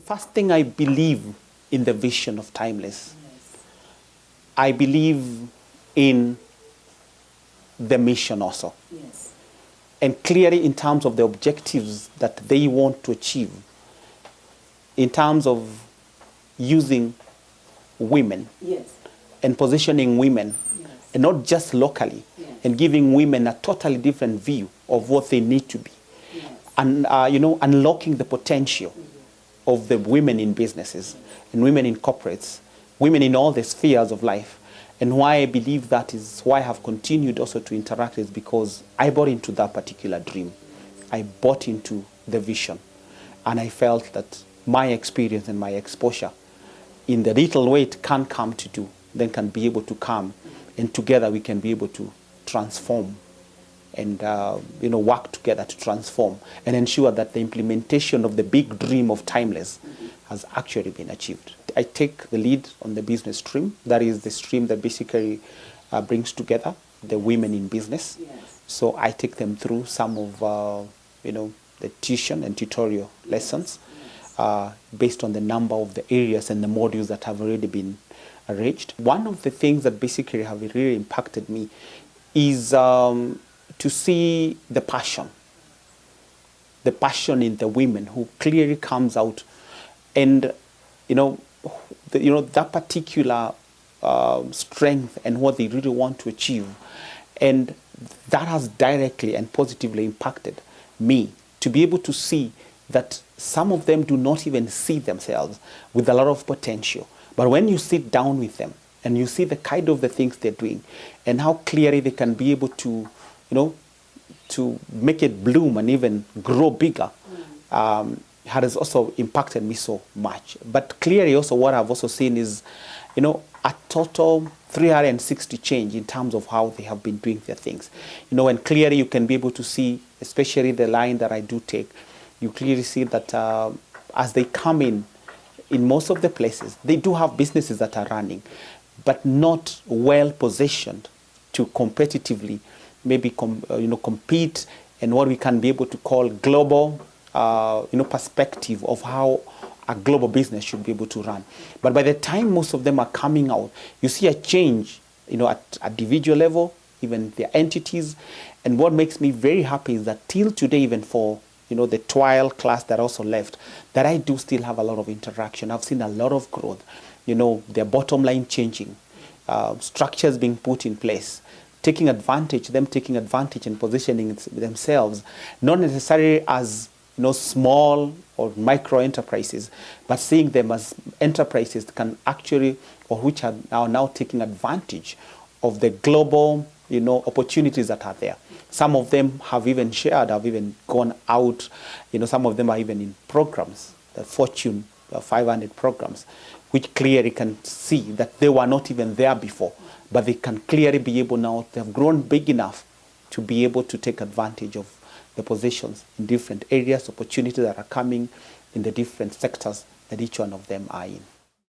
first thing, I believe in the vision of Timeless. Yes. I believe in the mission also. Yes. And clearly in terms of the objectives that they want to achieve, in terms of using women Yes. and positioning women, Yes. and not just locally, Yes. and giving women a totally different view of what they need to be. Yes. And, unlocking the potential of the women in businesses and women in corporates, women in all the spheres of life. And why I believe that is why I have continued also to interact is because I bought into that particular dream. I bought into the vision. And I felt that my experience and my exposure in the little way it can come to do, then can be able to come. And together we can be able to transform and work together to transform and ensure that the implementation of the big dream of Timeless has actually been achieved. I take the lead on the business stream. That is the stream that basically brings together the women in business. Yes. So I take them through some of the tuition and tutorial lessons based on the number of the areas and the modules that have already been arranged. One of the things that basically have really impacted me is to see the passion in the women who clearly comes out, and that particular strength and what they really want to achieve, and that has directly and positively impacted me to be able to see that some of them do not even see themselves with a lot of potential, but when you sit down with them and you see the kind of the things they're doing and how clearly they can be able to to make it bloom and even grow bigger, has also impacted me so much. But clearly also what I've also seen is, a total 360 change in terms of how they have been doing their things. And clearly you can be able to see, especially the line that I do take, you clearly see that as they come in most of the places, they do have businesses that are running, but not well positioned to competitively maybe compete and what we can be able to call global perspective of how a global business should be able to run. But by the time most of them are coming out, you see a change at individual level, even their entities. And what makes me very happy is that till today, even for the trial class that also left, that I do still have a lot of interaction. I've seen a lot of growth, their bottom line changing, structures being put in place, taking advantage and positioning themselves, not necessarily as small or micro enterprises, but seeing them as enterprises that can actually, or which are now taking advantage of the global opportunities that are there. Some of them have even gone out, some of them are even in programs, the Fortune 500 programs, which clearly can see that they were not even there before, but they can clearly be able now, they have grown big enough to be able to take advantage of the positions in different areas, opportunities that are coming in the different sectors that each one of them are in.